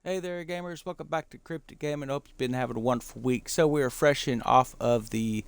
Hey there, gamers. Welcome back to Cryptic Gaming. I hope you've been having a wonderful week. So, we are freshing off of the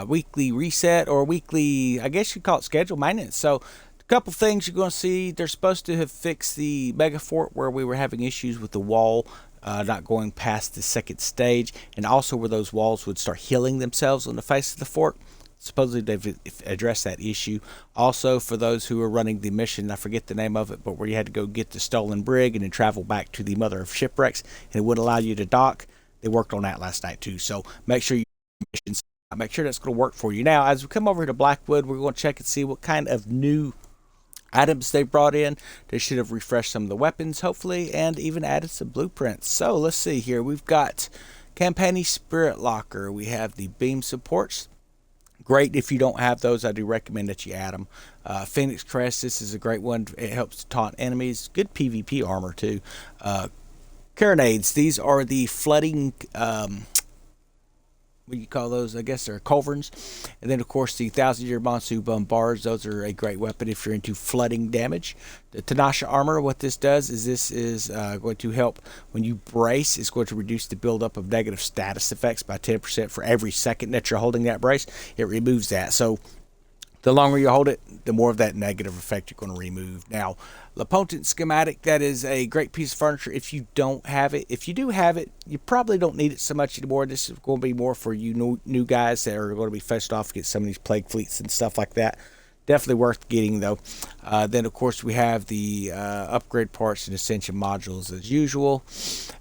weekly reset or weekly, I guess you call it schedule maintenance. So, a couple things you're going to see. They're supposed to have fixed the Mega Fort where we were having issues with the wall not going past the second stage, and also where those walls would start healing themselves on the face of the fort. Supposedly they've addressed that issue. Also, for those who are running the mission, I forget the name of it, but where you had to go get the stolen brig and then travel back to the Mother of Shipwrecks, and it wouldn't allow you to dock. They worked on that last night too. So make sure you missions. Make sure that's going to work for you. Now, as we come over to Blackwood, we're going to check and see what kind of new items they brought in. They should have refreshed some of the weapons, hopefully, and even added some blueprints. So let's see here. We've got Campani Spirit Locker. We have the beam supports. Great if you don't have those. I do recommend that you add them. Phoenix Crest, this is a great one. It helps to taunt enemies. Good PvP armor too. Carronades, these are the flooding what do you call those? I guess they're culverins. And then, of course, the 1,000-year Monsu bombards. Those are a great weapon if you're into flooding damage. The Tanasha armor, what this does is this is going to help when you brace. It's going to reduce the buildup of negative status effects by 10% for every second that you're holding that brace. It removes that. So the longer you hold it, the more of that negative effect you're going to remove. Now, Lapotent schematic, that is a great piece of furniture if you don't have it. If you do have it, you probably don't need it so much anymore. This is going to be more for you new guys that are going to be fetched off to get some of these plague fleets and stuff like that. Definitely worth getting though. Then of course we have the upgrade parts and ascension modules as usual.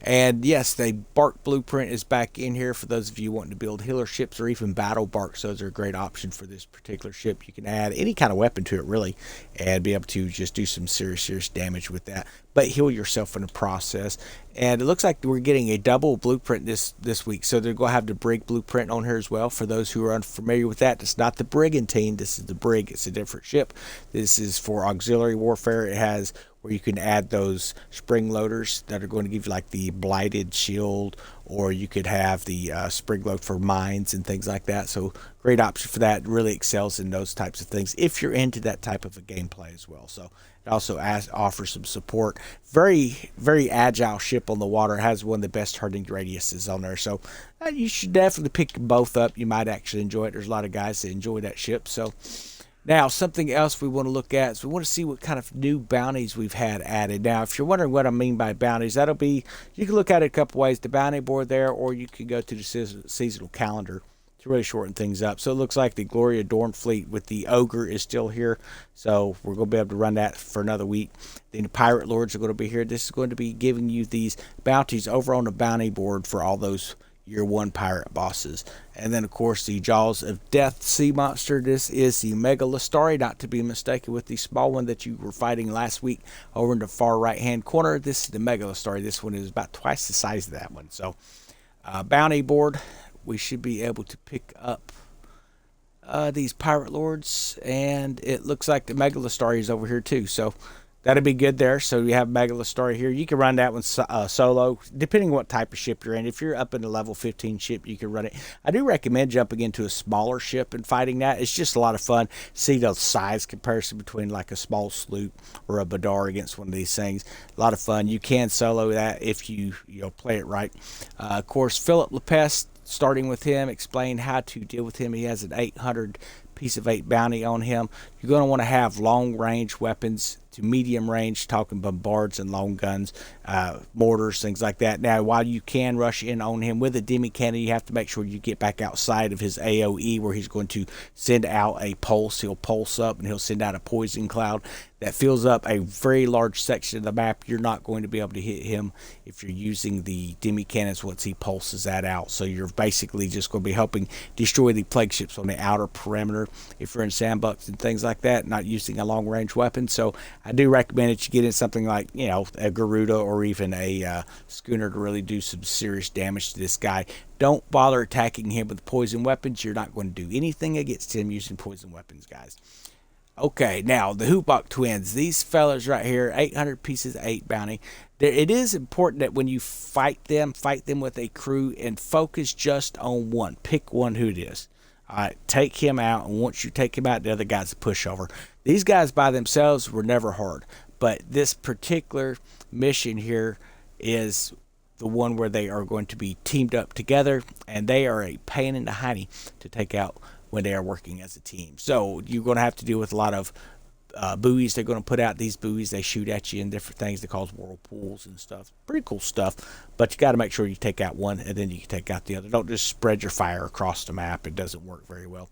And yes, the bark blueprint is back in here for those of you wanting to build healer ships or even battle barks. Those are a great option for this particular ship. You can add any kind of weapon to it really and be able to just do some serious damage with that, but heal yourself in the process. And it looks like we're getting a double blueprint this week. So they're going to have the Brig blueprint on here as well. For those who are unfamiliar with that, it's not the Brigantine. This is the Brig. It's a different ship. This is for auxiliary warfare. It has where you can add those spring loaders that are going to give you like the blighted shield, or you could have the spring load for mines and things like that. So great option for that. It really excels in those types of things if you're into that type of a gameplay as well. So it also offers some support. Very agile ship on the water. It has one of the best turning radiuses on there. So you should definitely pick both up. You might actually enjoy it. There's a lot of guys that enjoy that ship. So now, something else we want to look at is we want to see what kind of new bounties we've had added. Now, if you're wondering what I mean by bounties, that'll be, you can look at it a couple ways. The bounty board there, or you can go to the seasonal calendar to really shorten things up. So it looks like the Gloria Dorn fleet with the Ogre is still here. So we're going to be able to run that for another week. Then the Pirate Lords are going to be here. This is going to be giving you these bounties over on the bounty board for all those year one pirate bosses. And then of course the Jaws of Death sea monster. This is the Megalostari, not to be mistaken with the small one that you were fighting last week over in the far right hand corner. This is the Megalostari. This one is about twice the size of that one. So bounty board, we should be able to pick up these pirate lords, and it looks like the Megalostari is over here too. So that'd be good there. So you have Megalostari here. You can run that one solo, depending on what type of ship you're in. If you're up in the level 15 ship, you can run it. I do recommend jumping into a smaller ship and fighting that. It's just a lot of fun. See the size comparison between like a small sloop or a Badar against one of these things. A lot of fun. You can solo that if you play it right. Of course, Philip Lepest, starting with him, explain how to deal with him. He has an 800 piece of 8 bounty on him. You're going to want to have long range weapons to medium range, talking bombards and long guns, mortars, things like that. Now, while you can rush in on him with a demi cannon, you have to make sure you get back outside of his AoE, where he's going to send out a pulse. He'll pulse up and he'll send out a poison cloud that fills up a very large section of the map. You're not going to be able to hit him if you're using the demi cannons once he pulses that out. So you're basically just going to be helping destroy the plague ships on the outer perimeter if you're in sandbucks and things like that, not using a long range weapon. So I do recommend that you get in something like, a Garuda or even a schooner to really do some serious damage to this guy. Don't bother attacking him with poison weapons. You're not going to do anything against him using poison weapons, guys. Okay, now the Hubok twins. These fellas right here, 800 pieces, 8 bounty. It is important that when you fight them with a crew and focus just on one. Pick one who it is. All right, take him out, and once you take him out, the other guy's a pushover. These guys by themselves were never hard, but this particular mission here, is the one where they are going to be teamed up together, and they are a pain in the hiney to take out when they are working as a team. So you're going to have to deal with a lot of buoys. They're going to put out these buoys. They shoot at you in different things. They cause whirlpools and stuff. Pretty cool stuff. But you got to make sure you take out one and then you can take out the other. Don't just spread your fire across the map. It doesn't work very well.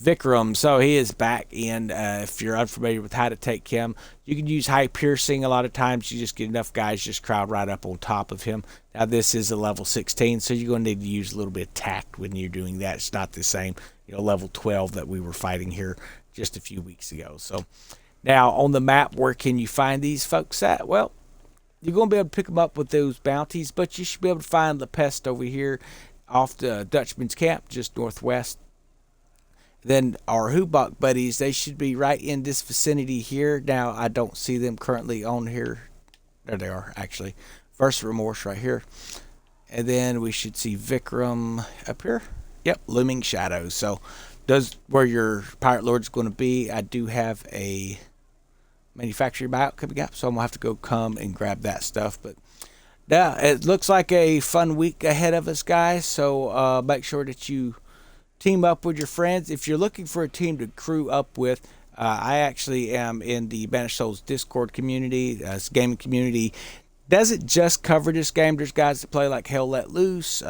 Vikram, so he is back in. If you're unfamiliar with how to take him, you can use high piercing. A lot of times you just get enough guys just crowd right up on top of him. Now this is a level 16, so you're going to need to use a little bit of tact when you're doing that. It's not the same, level 12 that we were fighting here just a few weeks ago. So now on the map, where can you find these folks at? Well, you're going to be able to pick them up with those bounties, but you should be able to find the pest over here off the Dutchman's Camp, just northwest. Then our Hubok buddies, they should be right in this vicinity here. Now, I don't see them currently on here. There they are, actually. Verse Remorse right here. And then we should see Vikram up here. Yep, Looming Shadows. So, does where your Pirate Lord's going to be. I do have a manufacturing buyout coming up, so I'm going to have to go come and grab that stuff. But yeah, it looks like a fun week ahead of us, guys. So, make sure that you team up with your friends. If you're looking for a team to crew up with, I actually am in the Banished Souls Discord community. This gaming community doesn't just cover this game. There's guys that play like Hell Let Loose,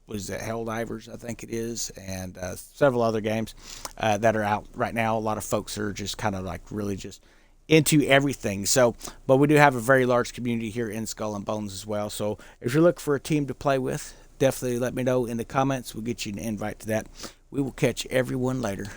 was it Helldivers, I think it is, and several other games that are out right now. A lot of folks are just kind of like really just into everything. So, but we do have a very large community here in Skull and Bones as well. So if you're looking for a team to play with, definitely let me know in the comments. We'll get you an invite to that. We will catch everyone later.